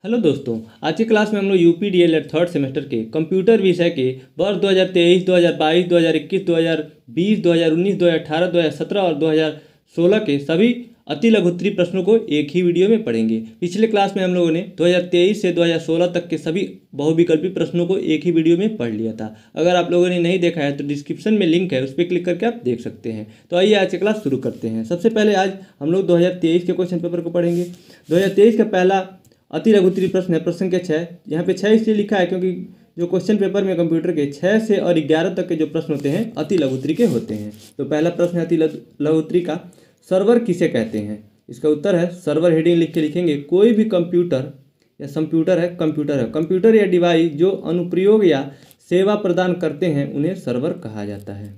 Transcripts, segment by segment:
Hello दोस्तों, आज की क्लास में हम लोग यूपी डीएलएड थर्ड सेमेस्टर के कंप्यूटर विषय के वर्ष 2023, 2022, 2021, 2020, 2019, 2018, 2017 और 2016 के सभी अति लघुत्तरीय प्रश्नों को एक ही वीडियो में पढ़ेंगे। पिछले क्लास में हम लोगों ने 2023 से 2016 तक के सभी बहुविकल्पी प्रश्नों को एक ही वीडियो में पढ़ लिया था। अगर आप लोगों ने नहीं देखा है तो डिस्क्रिप्शन में लिंक है, उस पर क्लिक करके आप देख सकते हैं। तो आइए आज की क्लास शुरू करते हैं। सबसे पहले आज हम लोग 2023 के क्वेश्चन पेपर को पढ़ेंगे। 2023 का पहला अति लघुत्तरीय प्रश्न है, प्रश्न संख्या 6। यहाँ पे 6 इसलिए लिखा है क्योंकि जो क्वेश्चन पेपर में कंप्यूटर के 6 से और 11 तक के जो प्रश्न होते हैं अति लघुत्तरीय के होते हैं। तो पहला प्रश्न है अति लघुत्तरीय का, सर्वर किसे कहते हैं? इसका उत्तर है सर्वर। हेडिंग लिख के लिखेंगे, कोई भी कंप्यूटर या कंप्यूटर या डिवाइस जो अनुप्रयोग या सेवा प्रदान करते हैं उन्हें सर्वर कहा जाता है।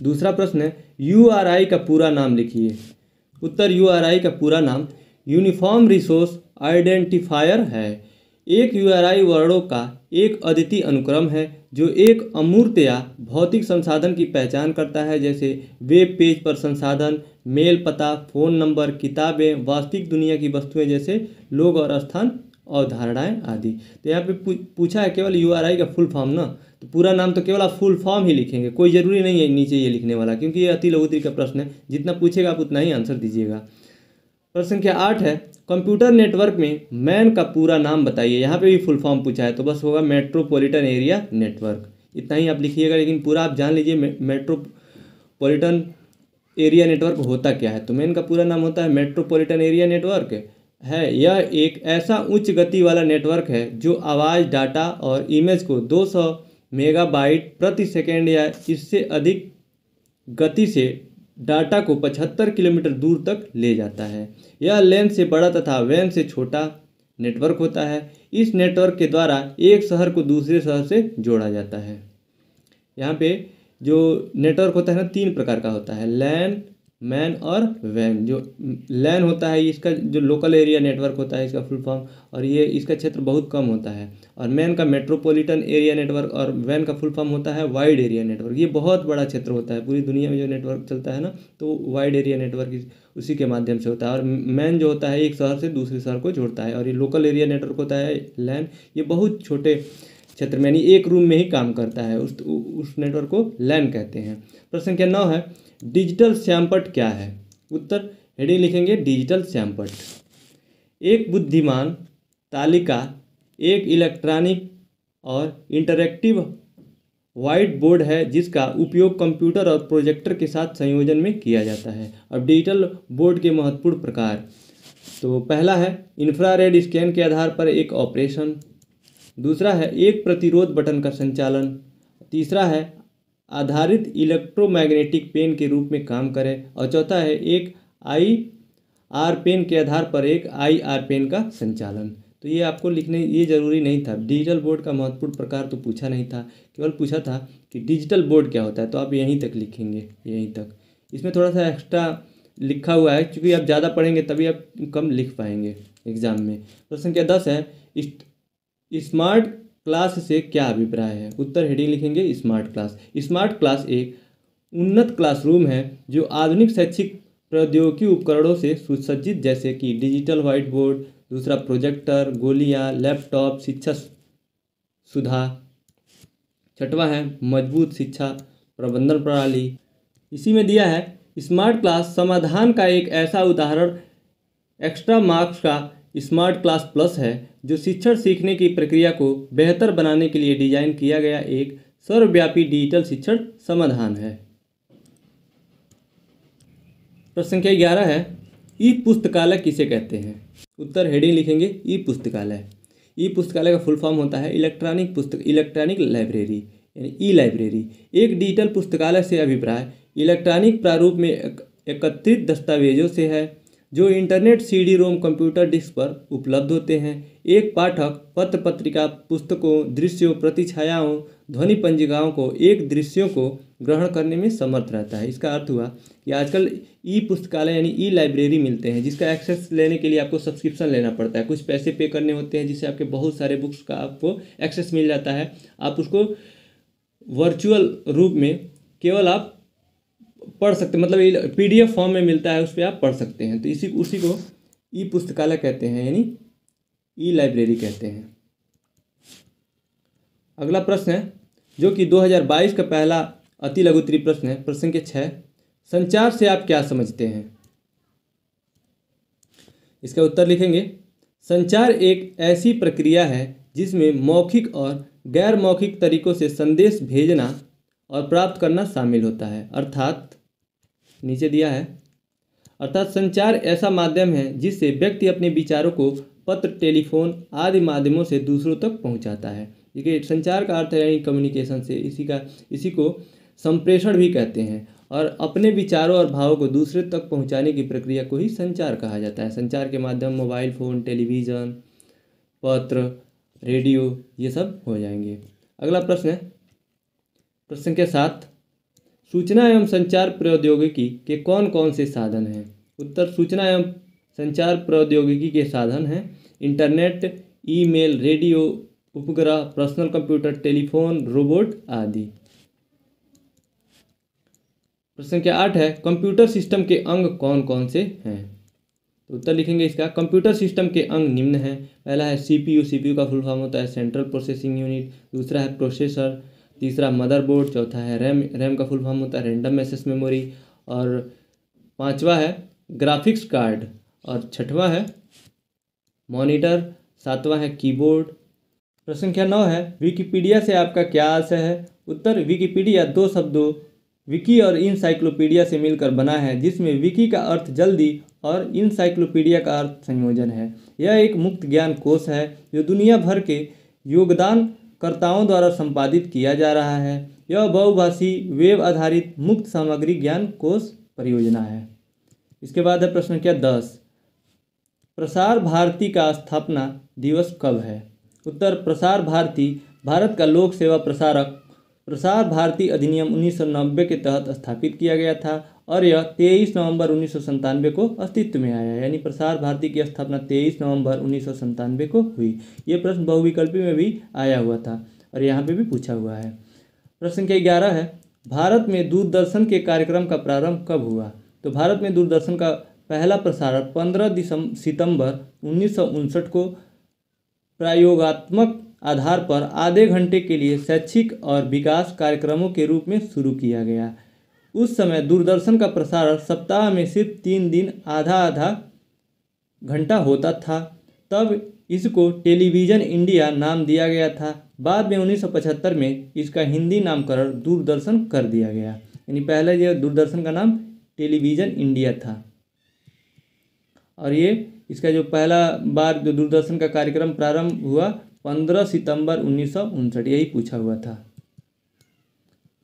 दूसरा प्रश्न है URI का पूरा नाम लिखिए। उत्तर, URI का पूरा नाम यूनिफॉर्म रिसोर्स आइडेंटिफायर है। एक URI वर्णों का एक अद्वितीय अनुक्रम है जो एक अमूर्त या भौतिक संसाधन की पहचान करता है, जैसे वेब पेज पर संसाधन, मेल पता, फ़ोन नंबर, किताबें, वास्तविक दुनिया की वस्तुएं जैसे लोग और स्थान, अवधारणाएं आदि। तो यहाँ पे पूछा है केवल URI का फुल फॉर्म ना, तो पूरा नाम तो केवल आप फुल फॉर्म ही लिखेंगे, कोई ज़रूरी नहीं है नीचे ये लिखने वाला, क्योंकि ये अति लघुत्तरीय का प्रश्न है। जितना पूछेगा आप उतना ही आंसर दीजिएगा। प्रश्न संख्या 8 है, कंप्यूटर नेटवर्क में मैन का पूरा नाम बताइए। यहाँ पे भी फुल फॉर्म पूछा है तो बस होगा मेट्रोपॉलिटन एरिया नेटवर्क, इतना ही आप लिखिएगा। लेकिन पूरा आप जान लीजिए मेट्रोपॉलिटन एरिया नेटवर्क होता क्या है। तो मैन का पूरा नाम होता है मेट्रोपॉलिटन एरिया नेटवर्क है। यह एक ऐसा उच्च गति वाला नेटवर्क है जो आवाज़, डाटा और इमेज को 200 मेगाबाइट प्रति सेकेंड या इससे अधिक गति से डाटा को 75 किलोमीटर दूर तक ले जाता है। यह लैन से बड़ा तथा वैन से छोटा नेटवर्क होता है। इस नेटवर्क के द्वारा एक शहर को दूसरे शहर से जोड़ा जाता है। यहाँ पे जो नेटवर्क होता है ना, 3 प्रकार का होता है, लैन, मैन और वैन। जो लैन होता है इसका जो लोकल एरिया नेटवर्क होता है इसका फुल फॉर्म, और ये इसका क्षेत्र बहुत कम होता है। और मैन का मेट्रोपॉलिटन एरिया नेटवर्क और वैन का फुल फॉर्म होता है वाइड एरिया नेटवर्क। ये बहुत बड़ा क्षेत्र होता है, पूरी दुनिया में जो नेटवर्क चलता है ना, तो वाइड एरिया नेटवर्क उसी के माध्यम से होता है। और मैन जो होता है एक शहर से दूसरे शहर को जोड़ता है। और ये लोकल एरिया नेटवर्क होता है लैन, ये बहुत छोटे क्षेत्र में यानी एक रूम में ही काम करता है, उस नेटवर्क को लैन कहते हैं। प्रश्न संख्या 9 है, डिजिटल श्यामपट्ट क्या है? उत्तर, हेडिंग लिखेंगे डिजिटल श्यामपट्ट एक बुद्धिमान तालिका, एक इलेक्ट्रॉनिक और इंटरैक्टिव व्हाइट बोर्ड है जिसका उपयोग कंप्यूटर और प्रोजेक्टर के साथ संयोजन में किया जाता है। अब डिजिटल बोर्ड के महत्वपूर्ण प्रकार, तो पहला है इंफ्रारेड स्कैन के आधार पर एक ऑपरेशन। दूसरा है एक प्रतिरोध बटन का संचालन। तीसरा है आधारित इलेक्ट्रोमैग्नेटिक पेन के रूप में काम करे। और चौथा है एक IR पेन के आधार पर एक IR पेन का संचालन। तो ये आपको लिखने ये ज़रूरी नहीं था। डिजिटल बोर्ड का महत्वपूर्ण प्रकार तो पूछा नहीं था, केवल पूछा था कि डिजिटल बोर्ड क्या होता है, तो आप यहीं तक लिखेंगे, यहीं तक। इसमें थोड़ा सा एक्स्ट्रा लिखा हुआ है क्योंकि आप ज़्यादा पढ़ेंगे तभी आप कम लिख पाएंगे एग्जाम में। प्रश्न संख्या 10 है, स्मार्ट क्लास से क्या अभिप्राय है? उत्तर, हेडिंग लिखेंगे स्मार्ट क्लास। स्मार्ट क्लास एक उन्नत क्लासरूम है जो आधुनिक शैक्षिक प्रौद्योगिकी उपकरणों से सुसज्जित, जैसे कि डिजिटल व्हाइट बोर्ड, दूसरा प्रोजेक्टर, गोलियां, लैपटॉप, शिक्षा सुधा। छठवां है मजबूत शिक्षा प्रबंधन प्रणाली। इसी में दिया है स्मार्ट क्लास समाधान का एक ऐसा उदाहरण एक्स्ट्रा मार्क्स का स्मार्ट क्लास प्लस है जो शिक्षण सीखने की प्रक्रिया को बेहतर बनाने के लिए डिजाइन किया गया एक सर्वव्यापी डिजिटल शिक्षण समाधान है। प्रश्न संख्या 11 है, ई पुस्तकालय किसे कहते हैं? उत्तर, हेडिंग लिखेंगे ई पुस्तकालय। ई पुस्तकालय का फुल फॉर्म होता है इलेक्ट्रॉनिक लाइब्रेरी यानी ई लाइब्रेरी। एक डिजिटल पुस्तकालय से अभिप्राय इलेक्ट्रॉनिक प्रारूप में एकत्रित दस्तावेजों से है जो इंटरनेट, CD-ROM, कंप्यूटर डिस्क पर उपलब्ध होते हैं। एक पाठक पत्र पत्रिका, पुस्तकों, दृश्यों, प्रतिछायाओं, ध्वनि पंजिकाओं को एक दृश्यों को ग्रहण करने में समर्थ रहता है। इसका अर्थ हुआ कि आजकल ई पुस्तकालय यानी ई लाइब्रेरी मिलते हैं जिसका एक्सेस लेने के लिए आपको सब्सक्रिप्शन लेना पड़ता है, कुछ पैसे पे करने होते हैं जिससे आपके बहुत सारे बुक्स का आपको एक्सेस मिल जाता है। आप उसको वर्चुअल रूप में केवल आप पढ़ सकते, मतलब PDF फॉर्म में मिलता है, उस पर आप पढ़ सकते हैं। तो उसी को ई पुस्तकालय कहते हैं, यानी ई लाइब्रेरी कहते हैं। अगला प्रश्न है जो कि 2022 का पहला अति लघु उत्तरीय प्रश्न है। प्रश्न के 6, संचार से आप क्या समझते हैं? इसका उत्तर लिखेंगे, संचार एक ऐसी प्रक्रिया है जिसमें मौखिक और गैर मौखिक तरीकों से संदेश भेजना और प्राप्त करना शामिल होता है। अर्थात नीचे दिया है, अर्थात संचार ऐसा माध्यम है जिससे व्यक्ति अपने विचारों को पत्र, टेलीफोन आदि माध्यमों से दूसरों तक पहुंचाता है। देखिए, संचार का अर्थ है यानी कम्युनिकेशन से, इसी को संप्रेषण भी कहते हैं और अपने विचारों और भावों को दूसरे तक पहुंचाने की प्रक्रिया को ही संचार कहा जाता है। संचार के माध्यम मोबाइल फ़ोन, टेलीविज़न, पत्र, रेडियो ये सब हो जाएंगे। अगला प्रश्न है प्रश्न के 7, सूचना एवं संचार प्रौद्योगिकी के कौन कौन से साधन हैं? उत्तर, सूचना एवं संचार प्रौद्योगिकी के साधन हैं इंटरनेट, ईमेल, रेडियो, उपग्रह, पर्सनल कंप्यूटर, टेलीफोन, रोबोट आदि। प्रश्न के 8 है, कंप्यूटर सिस्टम के अंग कौन कौन से हैं? तो उत्तर लिखेंगे इसका, कंप्यूटर सिस्टम के अंग निम्न हैं। पहला है सीपीयू, सीपीयू का फुल फॉर्म होता है सेंट्रल प्रोसेसिंग यूनिट। दूसरा है प्रोसेसर, तीसरा मदरबोर्ड, चौथा है रैम, रैम का फुल फॉर्म होता है रैंडम एक्सेस मेमोरी, और पांचवा है ग्राफिक्स कार्ड, और छठवां है मॉनिटर, सातवां है कीबोर्ड। प्रश्न संख्या 9 है, विकिपीडिया से आपका क्या आशय है? उत्तर, विकिपीडिया दो शब्दों विकी और इनसाइक्लोपीडिया से मिलकर बना है, जिसमें विकी का अर्थ जल्दी और इनसाइक्लोपीडिया का अर्थ संयोजन है। यह एक मुक्त ज्ञान कोश है जो दुनिया भर के योगदानकर्ताओं द्वारा संपादित किया जा रहा है। यह बहुभाषी वेब आधारित मुक्त सामग्री ज्ञान कोश परियोजना है। इसके बाद है प्रश्न संख्या 10, प्रसार भारती का स्थापना दिवस कब है? उत्तर, प्रसार भारती भारत का लोक सेवा प्रसारक प्रसार भारती अधिनियम 1990 के तहत स्थापित किया गया था और यह 23 नवंबर 1997 को अस्तित्व में आया। यानी प्रसार भारती की स्थापना 23 नवंबर 1997 को हुई। ये प्रश्न बहुविकल्पी में भी आया हुआ था और यहाँ पे भी पूछा हुआ है। प्रश्न संख्या 11 है, भारत में दूरदर्शन के कार्यक्रम का प्रारंभ कब हुआ? तो भारत में दूरदर्शन का पहला प्रसारण 15 सितंबर 1959 को प्रयोगात्मक आधार पर आधे घंटे के लिए शैक्षिक और विकास कार्यक्रमों के रूप में शुरू किया गया। उस समय दूरदर्शन का प्रसारण सप्ताह में सिर्फ 3 दिन आधा आधा घंटा होता था। तब इसको टेलीविज़न इंडिया नाम दिया गया था। बाद में 1975 में इसका हिंदी नामकरण दूरदर्शन कर दिया गया। यानी पहले ये दूरदर्शन का नाम टेलीविज़न इंडिया था और ये इसका जो पहला बार जो दूरदर्शन का कार्यक्रम प्रारंभ हुआ 15 सितंबर 1959, यही पूछा हुआ था।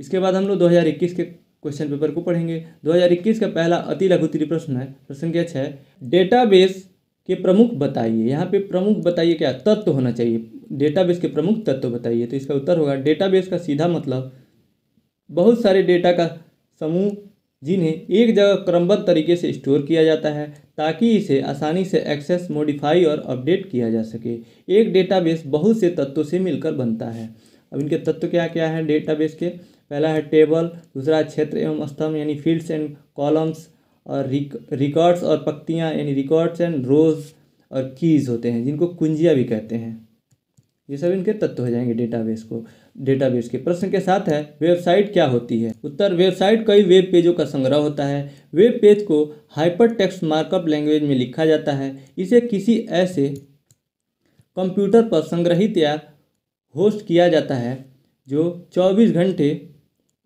इसके बाद हम लोग 2021 के क्वेश्चन पेपर को पढ़ेंगे। 2021 का पहला अति लघु उत्तरीय प्रश्न है। प्रश्न संख्या 6, डेटाबेस के प्रमुख बताइए। यहाँ पे प्रमुख बताइए क्या तत्व होना चाहिए, डेटाबेस के प्रमुख तत्व बताइए। तो इसका उत्तर होगा, डेटाबेस का सीधा मतलब बहुत सारे डेटा का समूह जिन्हें एक जगह क्रमबद्ध तरीके से स्टोर किया जाता है ताकि इसे आसानी से एक्सेस, मॉडिफाई और अपडेट किया जा सके। एक डेटाबेस बहुत से तत्वों से मिलकर बनता है। अब इनके तत्व क्या क्या हैं डेटाबेस के? पहला है टेबल, दूसरा क्षेत्र एवं स्तंभ यानी फील्ड्स एंड कॉलम्स, और रिकॉर्ड्स और पंक्तियाँ यानी रिकॉर्ड्स एंड रोज, और कीज़ होते हैं जिनको कुंजियाँ भी कहते हैं। ये सब इनके तत्व हो जाएंगे डेटाबेस के। प्रश्न के साथ है, वेबसाइट क्या होती है? उत्तर, वेबसाइट कई वेब पेजों का संग्रह होता है। वेब पेज को हाइपर टेक्स्ट मार्कअप लैंग्वेज में लिखा जाता है। इसे किसी ऐसे कंप्यूटर पर संग्रहित या होस्ट किया जाता है जो 24 घंटे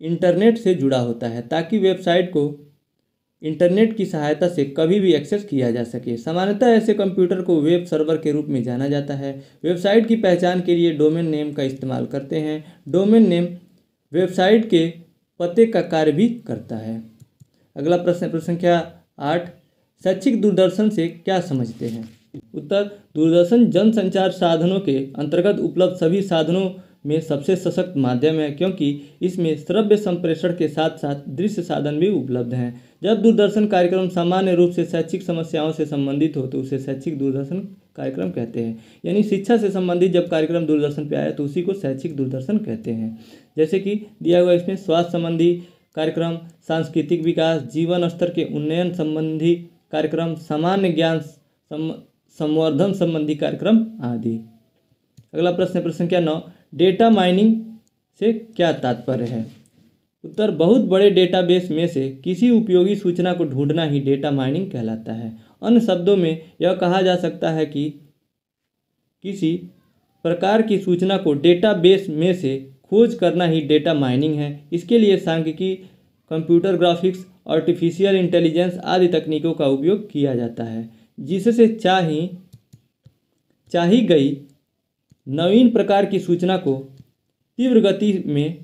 इंटरनेट से जुड़ा होता है ताकि वेबसाइट को इंटरनेट की सहायता से कभी भी एक्सेस किया जा सके। सामान्यतः ऐसे कंप्यूटर को वेब सर्वर के रूप में जाना जाता है। वेबसाइट की पहचान के लिए डोमेन नेम का इस्तेमाल करते हैं। डोमेन नेम वेबसाइट के पते का कार्य भी करता है। अगला प्रश्न संख्या 8, शैक्षिक दूरदर्शन से क्या समझते हैं? उत्तर, दूरदर्शन जनसंचार साधनों के अंतर्गत उपलब्ध सभी साधनों में सबसे सशक्त माध्यम है क्योंकि इसमें श्रव्य संप्रेषण के साथ साथ दृश्य साधन भी उपलब्ध हैं। जब दूरदर्शन कार्यक्रम सामान्य रूप से शैक्षिक समस्याओं से संबंधित हो तो उसे शैक्षिक दूरदर्शन कार्यक्रम कहते हैं। यानी शिक्षा से संबंधित जब कार्यक्रम दूरदर्शन पे आया तो उसी को शैक्षिक दूरदर्शन कहते हैं। जैसे कि दिया हुआ इसमें स्वास्थ्य संबंधी कार्यक्रम, सांस्कृतिक विकास, जीवन स्तर के उन्नयन संबंधी कार्यक्रम, सामान्य ज्ञान संवर्धन संबंधी कार्यक्रम आदि। अगला प्रश्न है प्रश्न संख्या 9, डेटा माइनिंग से क्या तात्पर्य है? उत्तर, बहुत बड़े डेटाबेस में से किसी उपयोगी सूचना को ढूंढना ही डेटा माइनिंग कहलाता है। अन्य शब्दों में यह कहा जा सकता है कि किसी प्रकार की सूचना को डेटाबेस में से खोज करना ही डेटा माइनिंग है। इसके लिए सांख्यिकी, कंप्यूटर ग्राफिक्स, आर्टिफिशियल इंटेलिजेंस आदि तकनीकों का उपयोग किया जाता है, जिससे चाही गई नवीन प्रकार की सूचना को तीव्र गति में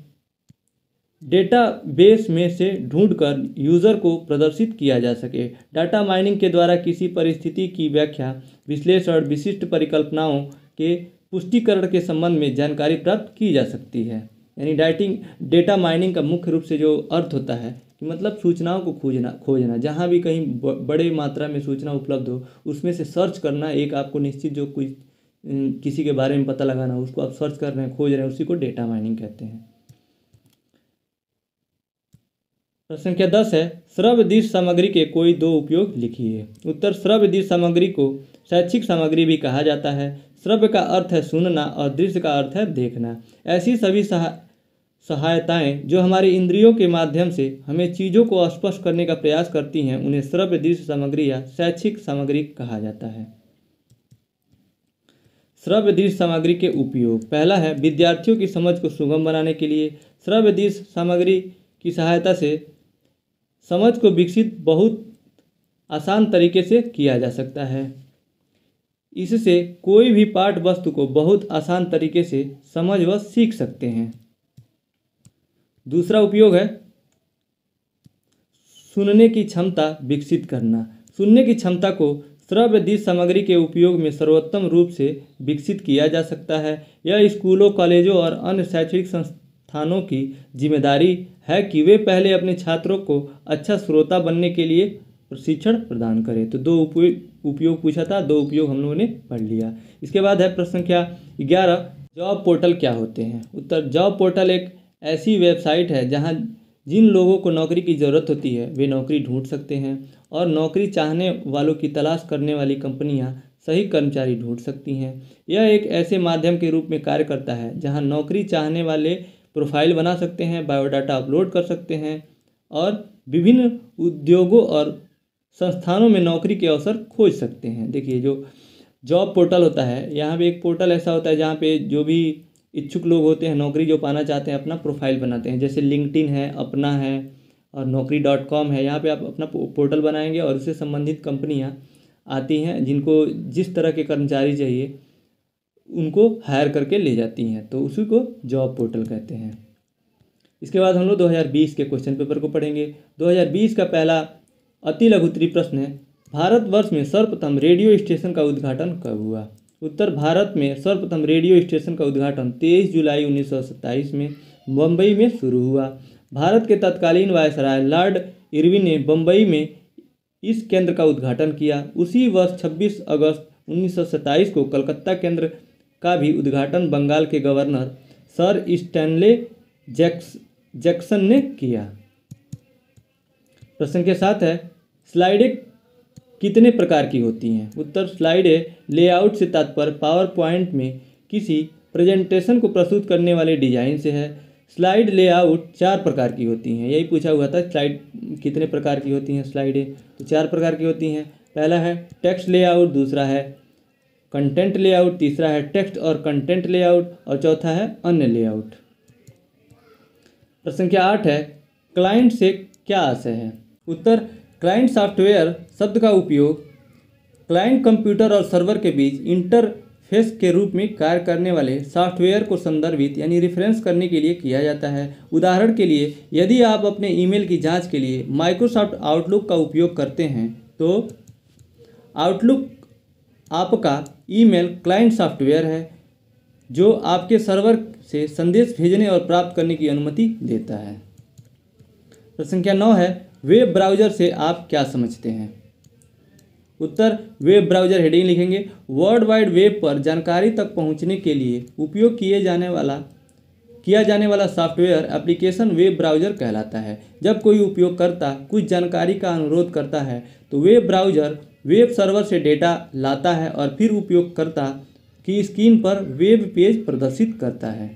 डेटाबेस में से ढूंढकर यूज़र को प्रदर्शित किया जा सके। डाटा माइनिंग के द्वारा किसी परिस्थिति की व्याख्या, विश्लेषण और विशिष्ट परिकल्पनाओं के पुष्टिकरण के संबंध में जानकारी प्राप्त की जा सकती है। यानी डेटा माइनिंग का मुख्य रूप से जो अर्थ होता है कि मतलब सूचनाओं को खोजना जहाँ भी कहीं बड़े मात्रा में सूचना उपलब्ध हो उसमें से सर्च करना, एक आपको निश्चित जो कोई किसी के बारे में पता लगाना उसको आप सर्च कर रहे हैं, खोज रहे हैं, उसी को डेटा माइनिंग कहते हैं। प्रश्न संख्या 10 है, श्रव्य सामग्री के कोई दो उपयोग लिखिए। उत्तर, श्रव्य सामग्री को शैक्षिक सामग्री भी कहा जाता है। श्रव्य का अर्थ है सुनना और दृश्य का अर्थ है देखना। ऐसी सभी सहायताएं जो हमारी इंद्रियों के माध्यम से हमें चीज़ों को स्पष्ट करने का प्रयास करती हैं, उन्हें श्रव्य दृश्य सामग्री या शैक्षिक सामग्री कहा जाता है। श्रव्य दृश्य सामग्री के उपयोग, पहला है विद्यार्थियों की समझ को सुगम बनाने के लिए श्रव्य दृश्य सामग्री की सहायता से समझ को विकसित बहुत आसान तरीके से किया जा सकता है। इससे कोई भी पाठ वस्तु को बहुत आसान तरीके से समझ व सीख सकते हैं। दूसरा उपयोग है सुनने की क्षमता विकसित करना। सुनने की क्षमता को श्रव्य दृश्य सामग्री के उपयोग में सर्वोत्तम रूप से विकसित किया जा सकता है। यह स्कूलों, कॉलेजों और अन्य शैक्षणिक संस्थानों की जिम्मेदारी है कि वे पहले अपने छात्रों को अच्छा श्रोता बनने के लिए प्रशिक्षण प्रदान करें। तो दो उपयोग पूछा था, दो उपयोग हम लोगों ने पढ़ लिया। इसके बाद है प्रश्न संख्या 11, जॉब पोर्टल क्या होते हैं? उत्तर, जॉब पोर्टल एक ऐसी वेबसाइट है जहां जिन लोगों को नौकरी की ज़रूरत होती है वे नौकरी ढूंढ सकते हैं और नौकरी चाहने वालों की तलाश करने वाली कंपनियां सही कर्मचारी ढूंढ सकती हैं। यह एक ऐसे माध्यम के रूप में कार्य करता है जहां नौकरी चाहने वाले प्रोफाइल बना सकते हैं, बायोडाटा अपलोड कर सकते हैं और विभिन्न उद्योगों और संस्थानों में नौकरी के अवसर खोज सकते हैं। देखिए, जो जॉब पोर्टल होता है, यहाँ पे एक पोर्टल ऐसा होता है जहाँ पे जो भी इच्छुक लोग होते हैं, नौकरी जो पाना चाहते हैं, अपना प्रोफाइल बनाते हैं। जैसे लिंक्डइन है, अपना है और naukri.com है। यहाँ पे आप अपना पोर्टल बनाएंगे और उससे संबंधित कंपनियाँ आती हैं जिनको जिस तरह के कर्मचारी चाहिए उनको हायर करके ले जाती हैं, तो उसी को जॉब पोर्टल कहते हैं। इसके बाद हम लोग 2020 के क्वेश्चन पेपर को पढ़ेंगे। 2020 का पहला अति लघु उत्तरीय प्रश्न है, भारतवर्ष में सर्वप्रथम रेडियो स्टेशन का उद्घाटन कब हुआ? उत्तर, भारत में सर्वप्रथम रेडियो स्टेशन का उद्घाटन 23 जुलाई 1927 में बम्बई में शुरू हुआ। भारत के तत्कालीन वायसराय लॉर्ड इरविन ने बम्बई में इस केंद्र का उद्घाटन किया। उसी वर्ष 26 अगस्त 1927 को कलकत्ता केंद्र का भी उद्घाटन बंगाल के गवर्नर सर स्टैनले जैक्सन ने किया। प्रश्न के साथ है, स्लाइडें कितने प्रकार की होती हैं? उत्तर, स्लाइडें लेआउट से तात्पर्य पावर पॉइंट में किसी प्रेजेंटेशन को प्रस्तुत करने वाले डिजाइन से है। स्लाइड लेआउट 4 प्रकार की होती हैं। यही पूछा हुआ था, स्लाइड कितने प्रकार की होती हैं स्लाइडें? तो 4 प्रकार की होती हैं। पहला है टेक्स्ट लेआउट, दूसरा है कंटेंट लेआउट, तीसरा है टेक्स्ट और कंटेंट लेआउट और चौथा है अन्य लेआउट। प्रश्न संख्या 8 है, क्लाइंट से क्या आशय है? उत्तर, क्लाइंट सॉफ्टवेयर शब्द का उपयोग क्लाइंट कंप्यूटर और सर्वर के बीच इंटरफेस के रूप में कार्य करने वाले सॉफ्टवेयर को संदर्भित यानी रेफरेंस करने के लिए किया जाता है। उदाहरण के लिए, यदि आप अपने ईमेल की जांच के लिए माइक्रोसॉफ्ट आउटलुक का उपयोग करते हैं तो आउटलुक आपका ईमेल क्लाइंट सॉफ्टवेयर है जो आपके सर्वर से संदेश भेजने और प्राप्त करने की अनुमति देता है। प्रश्न संख्या 9 है, वेब ब्राउज़र से आप क्या समझते हैं? उत्तर, वेब ब्राउज़र हेडिंग लिखेंगे, वर्ल्ड वाइड वेब पर जानकारी तक पहुंचने के लिए उपयोग किया जाने वाला सॉफ्टवेयर एप्लीकेशन वेब ब्राउज़र कहलाता है। जब कोई उपयोगकर्ता कुछ जानकारी का अनुरोध करता है तो वेब ब्राउज़र वेब सर्वर से डेटा लाता है और फिर उपयोगकर्ता की स्क्रीन पर वेब पेज प्रदर्शित करता है।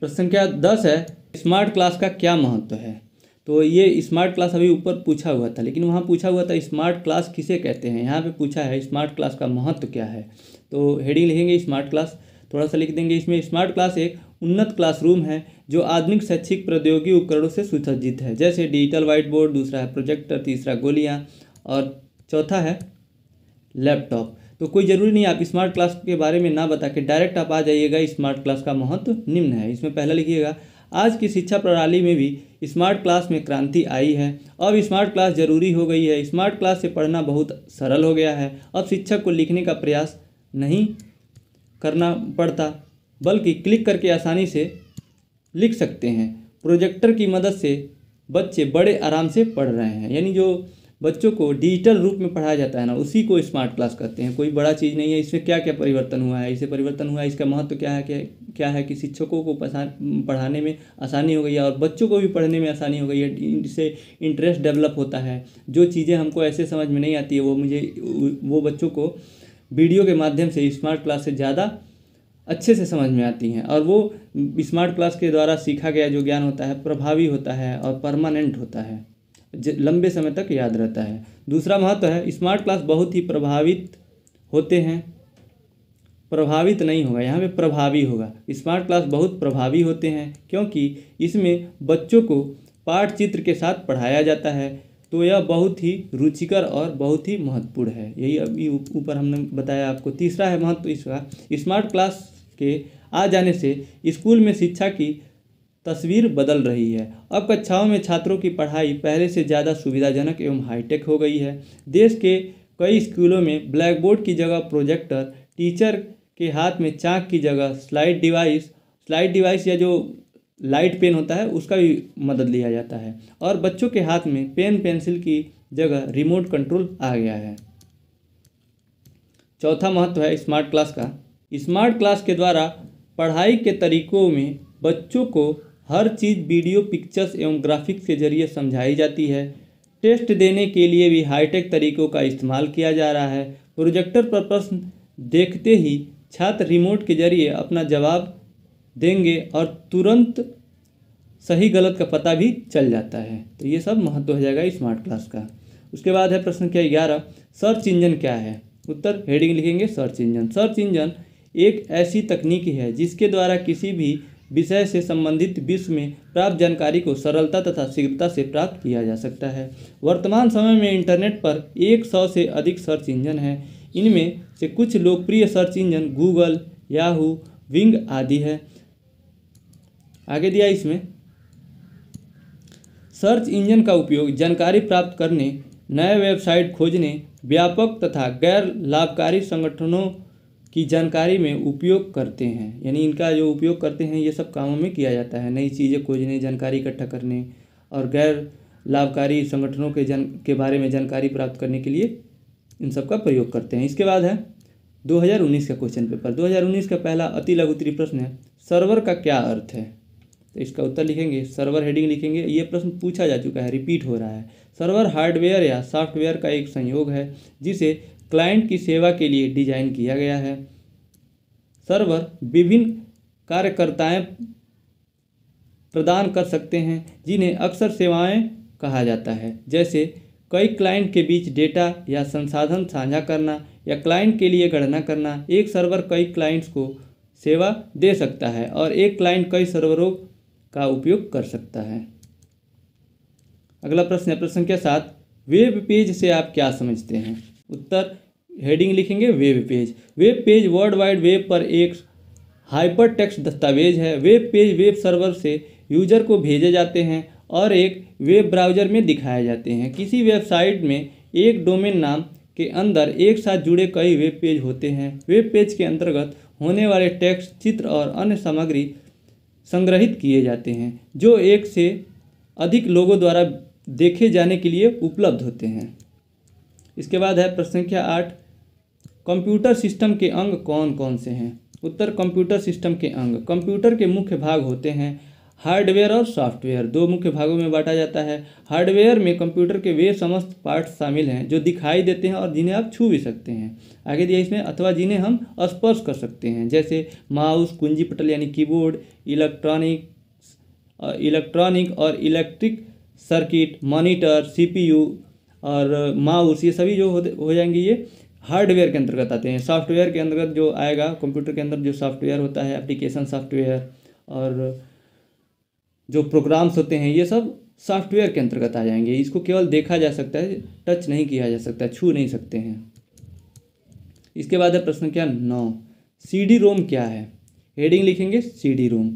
प्रश्न संख्या 10 है, स्मार्ट क्लास का क्या महत्व है। तो ये स्मार्ट क्लास अभी ऊपर पूछा हुआ था, लेकिन वहाँ पूछा हुआ था स्मार्ट क्लास किसे कहते हैं, यहाँ पे पूछा है स्मार्ट क्लास का महत्व क्या है। तो हेडिंग लिखेंगे स्मार्ट क्लास, थोड़ा सा लिख देंगे इसमें। स्मार्ट क्लास एक उन्नत क्लासरूम है जो आधुनिक शैक्षिक प्रौद्योगिकी उपकरणों से सुसज्जित है, जैसे डिजिटल व्हाइट बोर्ड, दूसरा है प्रोजेक्टर, तीसरा गोलियाँ और चौथा है लैपटॉप। तो कोई ज़रूरी नहीं आप स्मार्ट क्लास के बारे में ना बता के डायरेक्ट आप आ जाइएगा। स्मार्ट क्लास का महत्व निम्न है। इसमें पहला लिखिएगा, आज की शिक्षा प्रणाली में भी स्मार्ट क्लास में क्रांति आई है। अब स्मार्ट क्लास जरूरी हो गई है। स्मार्ट क्लास से पढ़ना बहुत सरल हो गया है। अब शिक्षक को लिखने का प्रयास नहीं करना पड़ता, बल्कि क्लिक करके आसानी से लिख सकते हैं। प्रोजेक्टर की मदद से बच्चे बड़े आराम से पढ़ रहे हैं। यानी जो बच्चों को डिजिटल रूप में पढ़ाया जाता है ना, उसी को स्मार्ट क्लास कहते हैं। कोई बड़ा चीज़ नहीं है। इसमें क्या क्या परिवर्तन हुआ है, इसे परिवर्तन हुआ है, इसका महत्व क्या है, क्या है कि शिक्षकों को पढ़ाने में आसानी हो गई है और बच्चों को भी पढ़ने में आसानी हो गई है। इससे इंटरेस्ट डेवलप होता है। जो चीज़ें हमको ऐसे समझ में नहीं आती है वो बच्चों को वीडियो के माध्यम से स्मार्ट क्लास से ज़्यादा अच्छे से समझ में आती हैं। और वो स्मार्ट क्लास के द्वारा सीखा गया जो ज्ञान होता है प्रभावी होता है और परमानेंट होता है, लंबे समय तक याद रहता है। दूसरा महत्व है, स्मार्ट क्लास बहुत ही प्रभावित होते हैं। प्रभावित नहीं होगा, यहाँ पे प्रभावी होगा। स्मार्ट क्लास बहुत प्रभावी होते हैं क्योंकि इसमें बच्चों को पाठ चित्र के साथ पढ़ाया जाता है। तो यह बहुत ही रुचिकर और बहुत ही महत्वपूर्ण है। यही अभी ऊपर हमने बताया आपको। तीसरा है महत्व इसका, स्मार्ट क्लास के आ जाने से स्कूल में शिक्षा की तस्वीर बदल रही है। अब कक्षाओं में छात्रों की पढ़ाई पहले से ज़्यादा सुविधाजनक एवं हाईटेक हो गई है। देश के कई स्कूलों में ब्लैक बोर्ड की जगह प्रोजेक्टर, टीचर के हाथ में चाक की जगह स्लाइड डिवाइस या जो लाइट पेन होता है उसका भी मदद लिया जाता है। और बच्चों के हाथ में पेन पेंसिल की जगह रिमोट कंट्रोल आ गया है। चौथा महत्व है स्मार्ट क्लास का, स्मार्ट क्लास के द्वारा पढ़ाई के तरीकों में बच्चों को हर चीज़ वीडियो, पिक्चर्स एवं ग्राफिक्स के जरिए समझाई जाती है। टेस्ट देने के लिए भी हाईटेक तरीकों का इस्तेमाल किया जा रहा है। प्रोजेक्टर पर प्रश्न देखते ही छात्र रिमोट के जरिए अपना जवाब देंगे और तुरंत सही गलत का पता भी चल जाता है। तो ये सब महत्व हो जाएगा स्मार्ट क्लास का। उसके बाद है प्रश्न संख्या 11, सर्च इंजन क्या है। उत्तर हेडिंग लिखेंगे सर्च इंजन। सर्च इंजन एक ऐसी तकनीक है जिसके द्वारा किसी भी विषय से संबंधित विश्व में प्राप्त जानकारी को सरलता तथा शीघ्रता से प्राप्त किया जा सकता है। वर्तमान समय में इंटरनेट पर 100 से अधिक सर्च इंजन हैं। इनमें से कुछ लोकप्रिय search engine Google, Yahoo, wing आदि है। आगे दिया इसमें, सर्च इंजन का उपयोग जानकारी प्राप्त करने, नए वेबसाइट खोजने, व्यापक तथा गैर लाभकारी संगठनों की जानकारी में उपयोग करते हैं। यानी इनका जो उपयोग करते हैं ये सब कामों में किया जाता है। नई चीज़ें खोजने, जानकारी इकट्ठा करने और गैर लाभकारी संगठनों के बारे में जानकारी प्राप्त करने के लिए इन सब का प्रयोग करते हैं। इसके बाद है 2019 का क्वेश्चन पेपर। 2019 का पहला अति लघु उत्तरीय प्रश्न है, सर्वर का क्या अर्थ है। तो इसका उत्तर लिखेंगे, सर्वर हेडिंग लिखेंगे। ये प्रश्न पूछा जा चुका है, रिपीट हो रहा है। सर्वर हार्डवेयर या सॉफ्टवेयर का एक संयोग है जिसे क्लाइंट की सेवा के लिए डिजाइन किया गया है। सर्वर विभिन्न कार्यकर्ताएं प्रदान कर सकते हैं जिन्हें अक्सर सेवाएं कहा जाता है, जैसे कई क्लाइंट के बीच डेटा या संसाधन साझा करना या क्लाइंट के लिए गणना करना। एक सर्वर कई क्लाइंट्स को सेवा दे सकता है और एक क्लाइंट कई सर्वरों का उपयोग कर सकता है। अगला प्रश्न है प्रश्न संख्या 7, वेब पेज से आप क्या समझते हैं। उत्तर हेडिंग लिखेंगे web page. Web page world wide web पर एक हाइपर टेक्स्ट दस्तावेज है। वेब पेज वेब सर्वर से यूजर को भेजे जाते हैं और एक वेब ब्राउज़र में दिखाए जाते हैं। किसी वेबसाइट में एक डोमेन नाम के अंदर एक साथ जुड़े कई वेब पेज होते हैं। वेब पेज के अंतर्गत होने वाले टेक्स्ट, चित्र और अन्य सामग्री संग्रहित किए जाते हैं जो एक से अधिक लोगों द्वारा देखे जाने के लिए उपलब्ध होते हैं। इसके बाद है प्रश्न संख्या 8, कंप्यूटर सिस्टम के अंग कौन कौन से हैं। उत्तर कंप्यूटर सिस्टम के अंग कंप्यूटर के मुख्य भाग होते हैं। हार्डवेयर और सॉफ्टवेयर दो मुख्य भागों में बांटा जाता है। हार्डवेयर में कंप्यूटर के वे समस्त पार्ट्स शामिल हैं जो दिखाई देते हैं और जिन्हें आप छू भी सकते हैं, आगे दिया इसमें, अथवा जिन्हें हम स्पर्श कर सकते हैं, जैसे माउस, कुंजी पटल यानी कीबोर्ड, इलेक्ट्रॉनिक और इलेक्ट्रिक सर्किट, मॉनिटर, सीपीयू और माउस, ये सभी जो हो जाएंगे ये हार्डवेयर के अंतर्गत आते हैं। सॉफ्टवेयर के अंतर्गत जो आएगा कंप्यूटर के अंदर जो सॉफ्टवेयर होता है, एप्लीकेशन सॉफ्टवेयर और जो प्रोग्राम्स होते हैं, ये सब सॉफ्टवेयर के अंतर्गत आ जाएंगे। इसको केवल देखा जा सकता है, टच नहीं किया जा सकता, छू नहीं सकते हैं। इसके बाद है प्रश्न क्या 9, सीडी रोम क्या है? हेडिंग लिखेंगे CD ROM.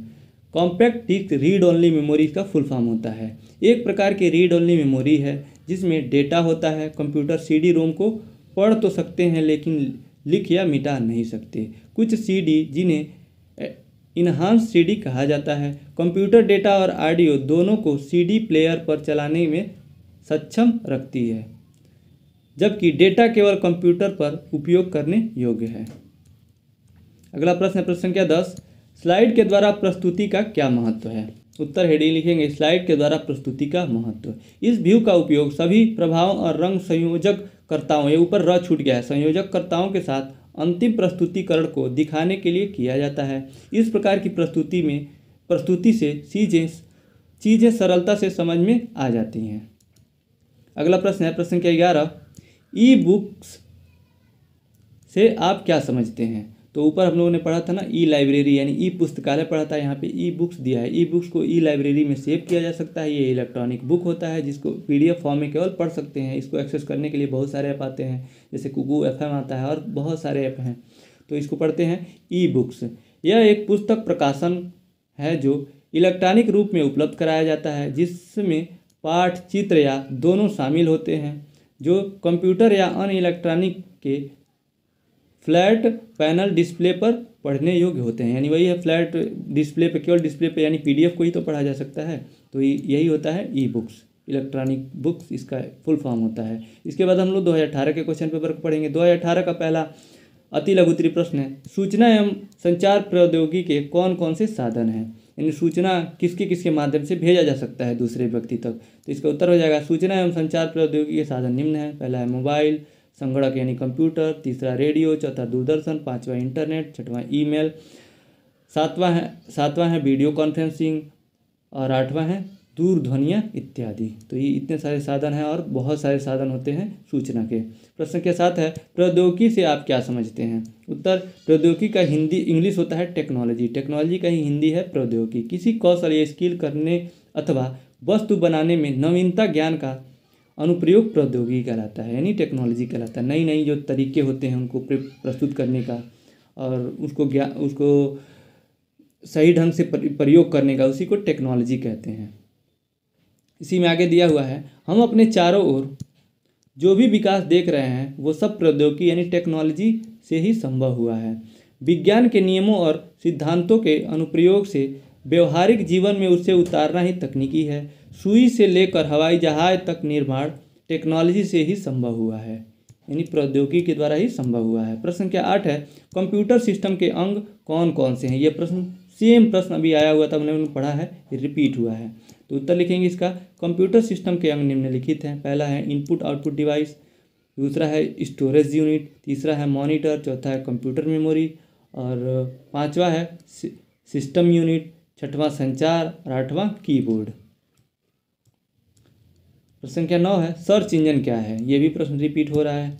Compact disc read only memory का फुल फॉर्म होता है। एक प्रकार की रीड ओनली मेमोरी है जिसमें डेटा होता है। कंप्यूटर सीडी रोम को पढ़ तो सकते हैं लेकिन लिख या मिटा नहीं सकते। कुछ सीडी जिन्हें इन्हांस सीडी कहा जाता है, कंप्यूटर डेटा और ऑडियो दोनों को सीडी प्लेयर पर चलाने में सक्षम रखती है, जबकि डेटा केवल कंप्यूटर पर उपयोग करने योग्य है। अगला प्रश्न है प्रश्न संख्या 10, स्लाइड के द्वारा प्रस्तुति का क्या महत्व है? उत्तर हेडिंग लिखेंगे स्लाइड के द्वारा प्रस्तुति का महत्व। इस व्यू का उपयोग सभी प्रभावों और रंग संयोजककर्ताओं, ये ऊपर र छूट गया है, संयोजककर्ताओं के साथ अंतिम प्रस्तुतिकरण को दिखाने के लिए किया जाता है। इस प्रकार की प्रस्तुति से चीज़ें सरलता से समझ में आ जाती हैं। अगला प्रश्न है प्रश्न संख्या 11, ई बुक्स से आप क्या समझते हैं? तो ऊपर हम लोगों ने पढ़ा था ना ई लाइब्रेरी यानी ई पुस्तकालय पढ़ा था, यहाँ पे ई बुक्स दिया है। ई बुक्स को ई लाइब्रेरी में सेव किया जा सकता है। ये इलेक्ट्रॉनिक बुक होता है जिसको पीडीएफ फॉर्म में केवल पढ़ सकते हैं। इसको एक्सेस करने के लिए बहुत सारे ऐप आते हैं, जैसे कुकू एफएम आता है और बहुत सारे ऐप हैं, तो इसको पढ़ते हैं ई बुक्स। यह एक पुस्तक प्रकाशन है जो इलेक्ट्रॉनिक रूप में उपलब्ध कराया जाता है, जिसमें पाठ, चित्र या दोनों शामिल होते हैं, जो कंप्यूटर या अन्य इलेक्ट्रॉनिक के फ्लैट पैनल डिस्प्ले पर पढ़ने योग्य होते हैं। यानी वही है फ्लैट डिस्प्ले पे, केवल डिस्प्ले पे, यानी पीडीएफ को ही तो पढ़ा जा सकता है, तो यही होता है ई बुक्स, इलेक्ट्रॉनिक बुक्स इसका फुल फॉर्म होता है। इसके बाद हम लोग 2018 के क्वेश्चन पेपर को पढ़ेंगे। 2018 का पहला अति लघु उत्तरीय प्रश्न है, सूचना एवं संचार प्रौद्योगिकी के कौन कौन से साधन हैं? यानी सूचना किसके किसके माध्यम से भेजा जा सकता है दूसरे व्यक्ति तक? तो इसका उत्तर हो जाएगा सूचना एवं संचार प्रौद्योगिकी के साधन निम्न है। पहला है मोबाइल, संगणक यानी कंप्यूटर, तीसरा रेडियो, चौथा दूरदर्शन, पांचवा इंटरनेट, छठवां ईमेल, सातवां है वीडियो कॉन्फ्रेंसिंग और आठवां है दूरध्वनियाँ इत्यादि। तो ये इतने सारे साधन हैं और बहुत सारे साधन होते हैं सूचना के। प्रश्न के साथ है प्रौद्योगिकी से आप क्या समझते हैं? उत्तर प्रौद्योगिकी का हिंदी इंग्लिश होता है टेक्नोलॉजी, टेक्नोलॉजी का ही हिंदी है प्रौद्योगिकी। किसी कौशल या स्किल करने अथवा वस्तु बनाने में नवीनता ज्ञान का अनुप्रयोग प्रौद्योगिकी कहलाता है, यानी टेक्नोलॉजी कहलाता है। नई नई जो तरीके होते हैं उनको प्रस्तुत करने का और उसको सही ढंग से प्रयोग करने का, उसी को टेक्नोलॉजी कहते हैं। इसी में आगे दिया हुआ है, हम अपने चारों ओर जो भी विकास देख रहे हैं वो सब प्रौद्योगिकी यानी टेक्नोलॉजी से ही संभव हुआ है। विज्ञान के नियमों और सिद्धांतों के अनुप्रयोग से व्यवहारिक जीवन में उसे उतारना ही तकनीकी है। सुई से लेकर हवाई जहाज तक निर्माण टेक्नोलॉजी से ही संभव हुआ है, यानी प्रौद्योगिकी के द्वारा ही संभव हुआ है। प्रश्न संख्या 8 है, कंप्यूटर सिस्टम के अंग कौन कौन से हैं? ये प्रश्न सेम प्रश्न अभी आया हुआ था, हमने पढ़ा है, रिपीट हुआ है। तो उत्तर लिखेंगे इसका, कंप्यूटर सिस्टम के अंग निम्नलिखित हैं। पहला है इनपुट आउटपुट डिवाइस, दूसरा है स्टोरेज यूनिट, तीसरा है मॉनिटर, चौथा है कंप्यूटर मेमोरी और पांचवा है सिस्टम यूनिट, छठवां संचार और आठवां कीबोर्ड। प्रश्न संख्या 9 है, सर्च इंजन क्या है? ये भी प्रश्न रिपीट हो रहा है।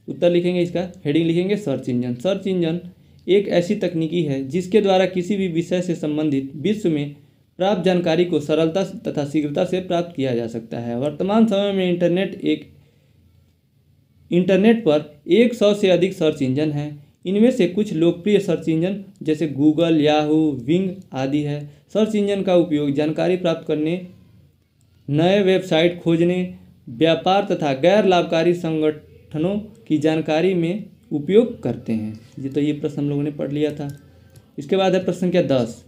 उत्तर लिखेंगे इसका, हेडिंग लिखेंगे सर्च इंजन। सर्च इंजन एक ऐसी तकनीकी है जिसके द्वारा किसी भी विषय से संबंधित विश्व में प्राप्त जानकारी को सरलता तथा शीघ्रता से प्राप्त किया जा सकता है। वर्तमान समय में इंटरनेट पर 100 से अधिक सर्च इंजन हैं। इनमें से कुछ लोकप्रिय सर्च इंजन जैसे गूगल, याहू, विंग आदि है। सर्च इंजन का उपयोग जानकारी प्राप्त करने, नए वेबसाइट खोजने, व्यापार तथा गैर लाभकारी संगठनों की जानकारी में उपयोग करते हैं। तो ये प्रश्न हम लोगों ने पढ़ लिया था। इसके बाद है प्रश्न संख्या 10,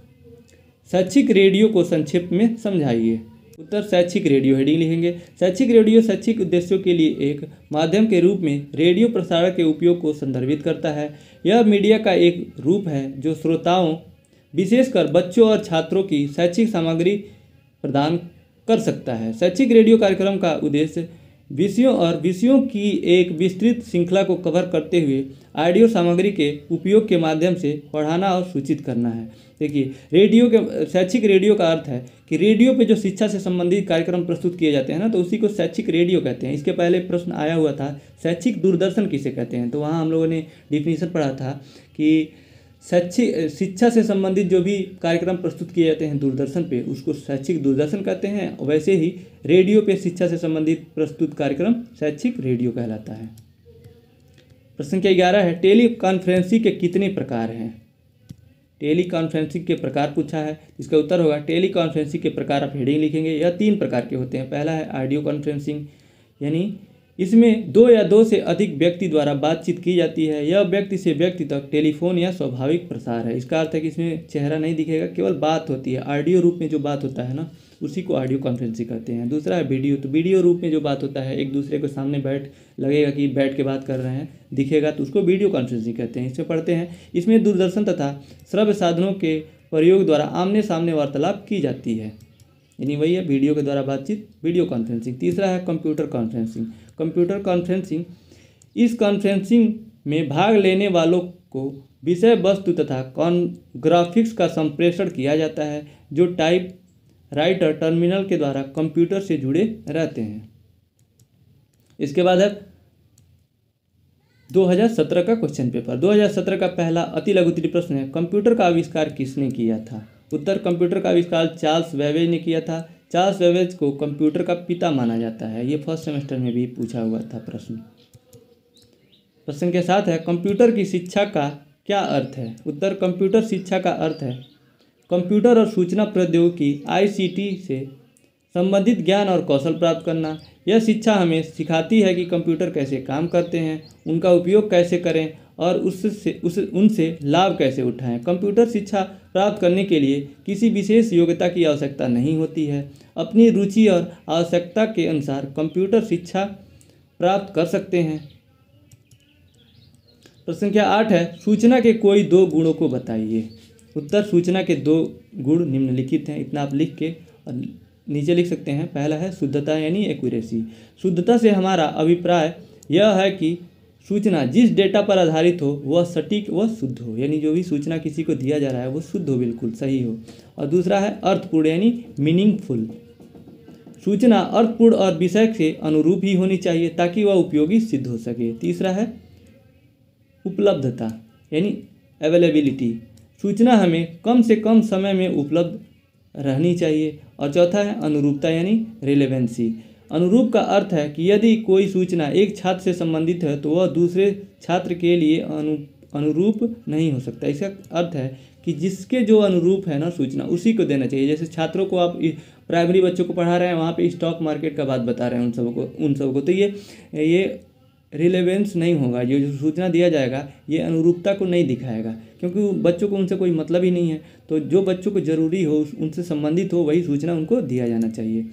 शैक्षिक रेडियो को संक्षिप्त में समझाइए। उत्तर शैक्षिक रेडियो, हेडिंग लिखेंगे शैक्षिक रेडियो शैक्षिक उद्देश्यों के लिए एक माध्यम के रूप में रेडियो प्रसारण के उपयोग को संदर्भित करता है। यह मीडिया का एक रूप है जो श्रोताओं विशेषकर बच्चों और छात्रों की शैक्षिक सामग्री प्रदान कर सकता है। शैक्षिक रेडियो कार्यक्रम का उद्देश्य विषयों की एक विस्तृत श्रृंखला को कवर करते हुए ऑडियो सामग्री के उपयोग के माध्यम से पढ़ाना और सूचित करना है। देखिए, शैक्षिक रेडियो का अर्थ है कि रेडियो पे जो शिक्षा से संबंधित कार्यक्रम प्रस्तुत किए जाते हैं ना, तो उसी को शैक्षिक रेडियो कहते हैं। इसके पहले प्रश्न आया हुआ था शैक्षिक दूरदर्शन किसे कहते हैं, तो वहाँ हम लोगों ने डिफिनीशन पढ़ा था कि शैक्षिक शिक्षा से संबंधित जो भी कार्यक्रम प्रस्तुत किए जाते हैं दूरदर्शन पे, उसको शैक्षिक दूरदर्शन कहते हैं। वैसे ही रेडियो पे शिक्षा से संबंधित प्रस्तुत कार्यक्रम शैक्षिक रेडियो कहलाता है। प्रश्न संख्या 11 है, टेली कॉन्फ्रेंसिंग के कितने प्रकार हैं? टेली कॉन्फ्रेंसिंग के प्रकार पूछा है, इसका उत्तर होगा टेली कॉन्फ्रेंसिंग के प्रकार आप हेडिंग लिखेंगे। यह 3 प्रकार के होते हैं। पहला है ऑडियो कॉन्फ्रेंसिंग, यानी इसमें 2 या 2 से अधिक व्यक्ति द्वारा बातचीत की जाती है। यह व्यक्ति से व्यक्ति तक टेलीफोन या स्वाभाविक प्रसार है। इसका अर्थ है कि इसमें चेहरा नहीं दिखेगा, केवल बात होती है। ऑडियो रूप में जो बात होता है ना, उसी को ऑडियो कॉन्फ्रेंसिंग कहते हैं। दूसरा है वीडियो, तो वीडियो रूप में जो बात होता है, एक दूसरे के सामने लगेगा कि बैठ के बात कर रहे हैं, दिखेगा, तो उसको वीडियो कॉन्फ्रेंसिंग कहते हैं। इसमें पढ़ते हैं, इसमें दूरदर्शन तथा श्रव्य साधनों के प्रयोग द्वारा आमने सामने वार्तालाप की जाती है, यानी वही है वीडियो के द्वारा बातचीत, वीडियो कॉन्फ्रेंसिंग। तीसरा है कंप्यूटर कॉन्फ्रेंसिंग। कंप्यूटर कॉन्फ्रेंसिंग, इस कॉन्फ्रेंसिंग में भाग लेने वालों को विषय वस्तु तथा ग्राफिक्स का संप्रेषण किया जाता है, जो टाइप राइटर टर्मिनल के द्वारा कंप्यूटर से जुड़े रहते हैं। इसके बाद है 2017 का क्वेश्चन पेपर। 2017 का पहला अति लघु उत्तरीय प्रश्न है, कंप्यूटर का आविष्कार किसने किया था? उत्तर, कंप्यूटर का आविष्कार चार्ल्स बेबेज ने किया था। चार्ल्स बेबेज को कंप्यूटर का पिता माना जाता है। ये फर्स्ट सेमेस्टर में भी पूछा हुआ था प्रश्न। प्रश्न के साथ है, कंप्यूटर की शिक्षा का क्या अर्थ है? उत्तर, कंप्यूटर शिक्षा का अर्थ है कंप्यूटर और सूचना प्रौद्योगिकी ICT से संबंधित ज्ञान और कौशल प्राप्त करना। यह शिक्षा हमें सिखाती है कि कंप्यूटर कैसे काम करते हैं, उनका उपयोग कैसे करें और उनसे लाभ कैसे उठाएं। कंप्यूटर शिक्षा प्राप्त करने के लिए किसी विशेष योग्यता की आवश्यकता नहीं होती है। अपनी रुचि और आवश्यकता के अनुसार कंप्यूटर शिक्षा प्राप्त कर सकते हैं। प्रश्न संख्या 8 है, सूचना के कोई 2 गुणों को बताइए। उत्तर, सूचना के 2 गुण निम्नलिखित हैं। इतना आप लिख के और नीचे लिख सकते हैं। पहला है शुद्धता, यानी एक्यूरेसी। शुद्धता से हमारा अभिप्राय यह है कि सूचना जिस डेटा पर आधारित हो वह सटीक व शुद्ध हो, यानी जो भी सूचना किसी को दिया जा रहा है वो शुद्ध हो, बिल्कुल सही हो। और दूसरा है अर्थपूर्ण, यानी मीनिंगफुल। सूचना अर्थपूर्ण और विषय से अनुरूप ही होनी चाहिए ताकि वह उपयोगी सिद्ध हो सके। तीसरा है उपलब्धता, यानी अवेलेबिलिटी। सूचना हमें कम से कम समय में उपलब्ध रहनी चाहिए। और चौथा है अनुरूपता, यानी रिलेवेंसी। अनुरूप का अर्थ है कि यदि कोई सूचना एक छात्र से संबंधित है तो वह दूसरे छात्र के लिए अनुरूप नहीं हो सकता। इसका अर्थ है कि जिसके जो अनुरूप है ना सूचना, उसी को देना चाहिए। जैसे छात्रों को आप प्राइमरी बच्चों को पढ़ा रहे हैं, वहाँ पे स्टॉक मार्केट का बात बता रहे हैं उन सबको, तो ये रिलेवेंस नहीं होगा। ये जो सूचना दिया जाएगा ये अनुरूपता को नहीं दिखाएगा, क्योंकि बच्चों को उनसे कोई मतलब ही नहीं है। तो जो बच्चों को ज़रूरी हो, उनसे संबंधित हो, वही सूचना उनको दिया जाना चाहिए।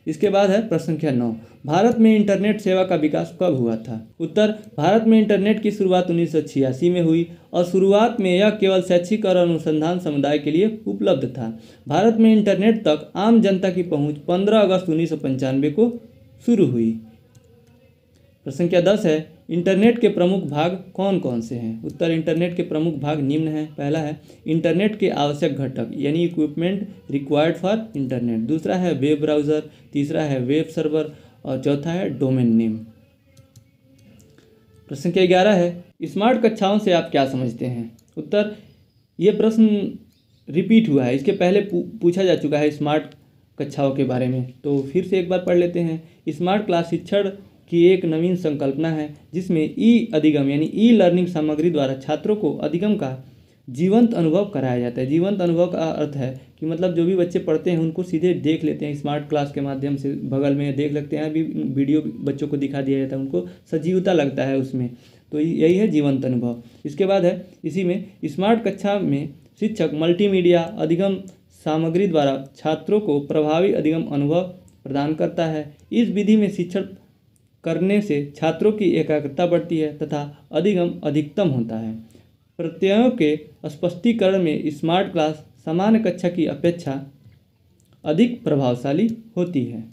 इसके बाद है प्रश्न संख्या 9, भारत में इंटरनेट सेवा का विकास कब हुआ था? उत्तर, भारत में इंटरनेट की शुरुआत 1986 में हुई और शुरुआत में यह केवल शैक्षिक और अनुसंधान समुदाय के लिए उपलब्ध था। भारत में इंटरनेट तक आम जनता की पहुंच 15 अगस्त 1995 को शुरू हुई। प्रश्न संख्या 10 है, इंटरनेट के प्रमुख भाग कौन कौन से हैं? उत्तर, इंटरनेट के प्रमुख भाग निम्न हैं। पहला है इंटरनेट के आवश्यक घटक, यानी इक्विपमेंट रिक्वायर्ड फॉर इंटरनेट। दूसरा है वेब ब्राउज़र। तीसरा है वेब सर्वर। और चौथा है डोमेन नेम। प्रश्न संख्या 11 है, स्मार्ट कक्षाओं से आप क्या समझते हैं? उत्तर, ये प्रश्न रिपीट हुआ है, इसके पहले पूछा जा चुका है स्मार्ट कक्षाओं के बारे में, तो फिर से एक बार पढ़ लेते हैं। स्मार्ट क्लास शिक्षण की एक नवीन संकल्पना है जिसमें अधिगम यानी लर्निंग सामग्री द्वारा छात्रों को अधिगम का जीवंत अनुभव कराया जाता है। जीवंत अनुभव का अर्थ है कि मतलब जो भी बच्चे पढ़ते हैं उनको सीधे देख लेते हैं, स्मार्ट क्लास के माध्यम से बगल में देख सकते हैं। अभी वीडियो बच्चों को दिखा दिया जाता है, उनको सजीवता लगता है उसमें, तो यही है जीवंत अनुभव। इसके बाद है इसी में स्मार्ट कक्षा में शिक्षक मल्टीमीडिया अधिगम सामग्री द्वारा छात्रों को प्रभावी अधिगम अनुभव प्रदान करता है। इस विधि में शिक्षण करने से छात्रों की एकाग्रता बढ़ती है तथा अधिगम अधिकतम होता है। प्रत्ययों के स्पष्टीकरण में स्मार्ट क्लास सामान्य कक्षा की अपेक्षा अधिक प्रभावशाली होती है।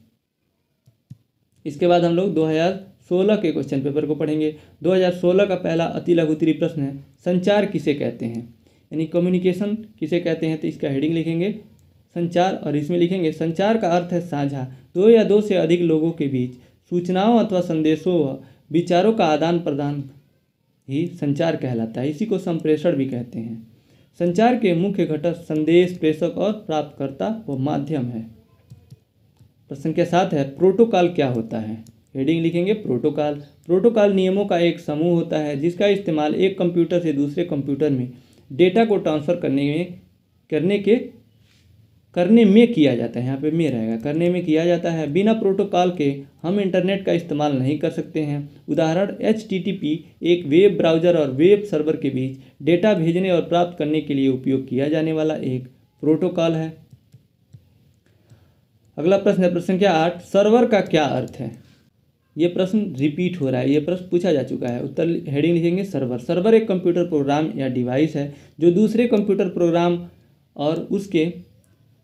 इसके बाद हम लोग 2016 के क्वेश्चन पेपर को पढ़ेंगे। 2016 का पहला अति लघु उत्तरीय प्रश्न है, संचार किसे कहते हैं, यानी कम्युनिकेशन किसे कहते हैं। तो इसका हेडिंग लिखेंगे संचार, और इसमें लिखेंगे संचार का अर्थ है साझा, दो या दो से अधिक लोगों के बीच सूचनाओं अथवा संदेशों व विचारों का आदान प्रदान ही संचार कहलाता है। इसी को संप्रेषण भी कहते हैं। संचार के मुख्य घटक संदेश, प्रेषक और प्राप्तकर्ता व माध्यम है। प्रश्न संख्या 7 है, प्रोटोकॉल क्या होता है। हेडिंग लिखेंगे प्रोटोकॉल। प्रोटोकॉल नियमों का एक समूह होता है जिसका इस्तेमाल एक कंप्यूटर से दूसरे कंप्यूटर में डेटा को ट्रांसफ़र करने में किया जाता है। यहाँ पे में रहेगा, करने में किया जाता है। बिना प्रोटोकॉल के हम इंटरनेट का इस्तेमाल नहीं कर सकते हैं। उदाहरण HTTP एक वेब ब्राउज़र और वेब सर्वर के बीच डेटा भेजने और प्राप्त करने के लिए उपयोग किया जाने वाला एक प्रोटोकॉल है। अगला प्रश्न है प्रश्न संख्या 8, सर्वर का क्या अर्थ है। ये प्रश्न रिपीट हो रहा है, ये प्रश्न पूछा जा चुका है। उत्तर हेडिंग लिखेंगे सर्वर। सर्वर एक कंप्यूटर प्रोग्राम या डिवाइस है जो दूसरे कंप्यूटर प्रोग्राम और उसके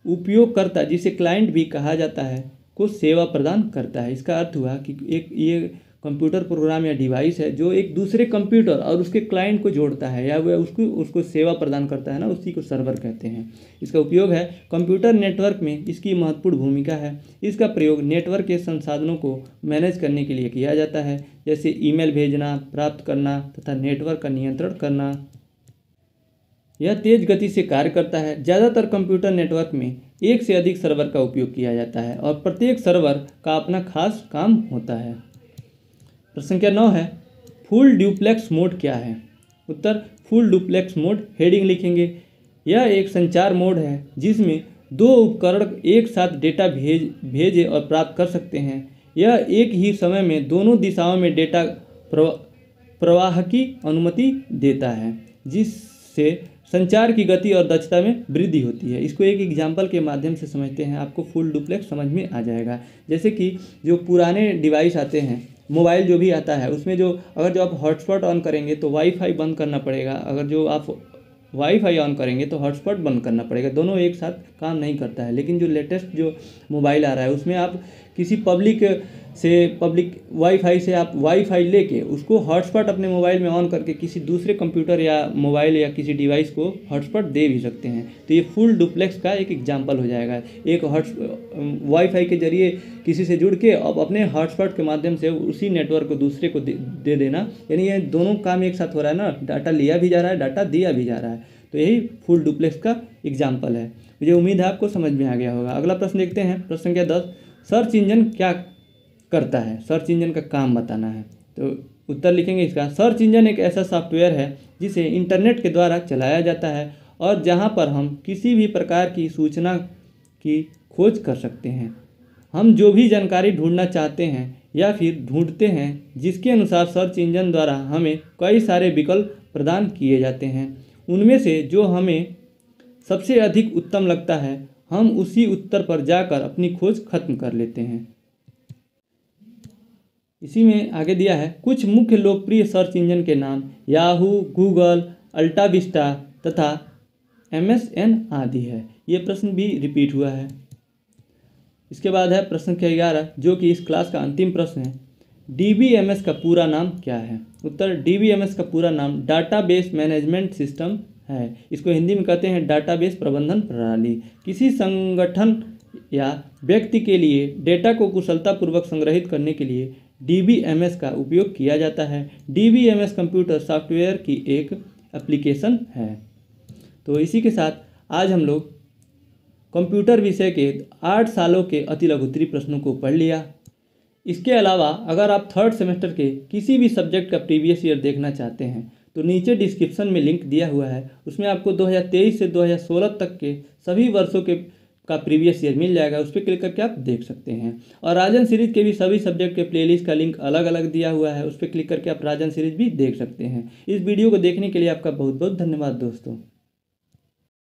उपयोगकर्ता, जिसे क्लाइंट भी कहा जाता है, को सेवा प्रदान करता है। इसका अर्थ हुआ कि एक ये कंप्यूटर प्रोग्राम या डिवाइस है जो एक दूसरे कंप्यूटर और उसके क्लाइंट को जोड़ता है या वह उसको सेवा प्रदान करता है ना, उसी को सर्वर कहते हैं। इसका उपयोग है कंप्यूटर नेटवर्क में, इसकी महत्वपूर्ण भूमिका है। इसका प्रयोग नेटवर्क के संसाधनों को मैनेज करने के लिए किया जाता है, जैसे ईमेल भेजना, प्राप्त करना तथा नेटवर्क का नियंत्रण करना। यह तेज गति से कार्य करता है। ज़्यादातर कंप्यूटर नेटवर्क में एक से अधिक सर्वर का उपयोग किया जाता है और प्रत्येक सर्वर का अपना खास काम होता है। प्रश्न संख्या 9 है, फुल डुप्लेक्स मोड क्या है। उत्तर फुल डुप्लेक्स मोड। हेडिंग लिखेंगे यह एक संचार मोड है जिसमें दो उपकरण एक साथ डेटा भेजे और प्राप्त कर सकते हैं। यह एक ही समय में दोनों दिशाओं में डेटा प्रवाह की अनुमति देता है, जिससे संचार की गति और दक्षता में वृद्धि होती है। इसको एक एग्जाम्पल के माध्यम से समझते हैं, आपको फुल डुप्लेक्स समझ में आ जाएगा। जैसे कि जो पुराने डिवाइस आते हैं, मोबाइल जो भी आता है, उसमें अगर आप हॉटस्पॉट ऑन करेंगे तो वाईफाई बंद करना पड़ेगा, अगर जो आप वाईफाई ऑन करेंगे तो हॉटस्पॉट बंद करना पड़ेगा। दोनों एक साथ काम नहीं करता है। लेकिन जो लेटेस्ट जो मोबाइल आ रहा है उसमें आप किसी पब्लिक वाईफाई से आप वाईफाई लेके उसको हॉटस्पॉट अपने मोबाइल में ऑन करके किसी दूसरे कंप्यूटर या मोबाइल या किसी डिवाइस को हॉटस्पॉट दे भी सकते हैं। तो ये फुल डुप्लेक्स का एक एग्जांपल हो जाएगा। एक वाईफाई के जरिए किसी से जुड़ के अब अपने हॉटस्पॉट के माध्यम से उसी नेटवर्क को दूसरे को दे देना, यानी ये दोनों काम एक साथ हो रहा है ना, डाटा लिया भी जा रहा है, डाटा दिया भी जा रहा है। तो यही फुल डुप्लेक्स का एग्जाम्पल है। मुझे उम्मीद है आपको समझ में आ गया होगा। अगला प्रश्न देखते हैं, प्रश्न संख्या 10, सर्च इंजन क्या करता है। सर्च इंजन का काम बताना है। तो उत्तर लिखेंगे इसका, सर्च इंजन एक ऐसा सॉफ्टवेयर है जिसे इंटरनेट के द्वारा चलाया जाता है और जहां पर हम किसी भी प्रकार की सूचना की खोज कर सकते हैं। हम जो भी जानकारी ढूंढना चाहते हैं या फिर ढूंढते हैं, जिसके अनुसार सर्च इंजन द्वारा हमें कई सारे विकल्प प्रदान किए जाते हैं। उनमें से जो हमें सबसे अधिक उत्तम लगता है, हम उसी उत्तर पर जाकर अपनी खोज खत्म कर लेते हैं। इसी में आगे दिया है कुछ मुख्य लोकप्रिय सर्च इंजन के नाम, याहू, गूगल, अल्टा विस्टा तथा MSN आदि है। ये प्रश्न भी रिपीट हुआ है। इसके बाद है प्रश्न संख्या 11, जो कि इस क्लास का अंतिम प्रश्न है। DBMS का पूरा नाम क्या है। उत्तर DBMS का पूरा नाम डाटाबेस मैनेजमेंट सिस्टम है। इसको हिंदी में कहते हैं डाटाबेस प्रबंधन प्रणाली। किसी संगठन या व्यक्ति के लिए डेटा को कुशलतापूर्वक संग्रहित करने के लिए DBMS का उपयोग किया जाता है। DBMS कंप्यूटर सॉफ्टवेयर की एक एप्लीकेशन है। तो इसी के साथ आज हम लोग कंप्यूटर विषय के 8 सालों के अति लघु उत्तरीय प्रश्नों को पढ़ लिया। इसके अलावा अगर आप 3rd सेमेस्टर के किसी भी सब्जेक्ट का प्रीवियस ईयर देखना चाहते हैं तो नीचे डिस्क्रिप्शन में लिंक दिया हुआ है, उसमें आपको 2023 से 2016 तक के सभी वर्षों का प्रीवियस ईयर मिल जाएगा। उस पर क्लिक करके आप देख सकते हैं। और राजन सीरीज के भी सभी सब्जेक्ट के प्लेलिस्ट का लिंक अलग अलग दिया हुआ है, उस पर क्लिक करके आप राजन सीरीज भी देख सकते हैं। इस वीडियो को देखने के लिए आपका बहुत बहुत धन्यवाद दोस्तों।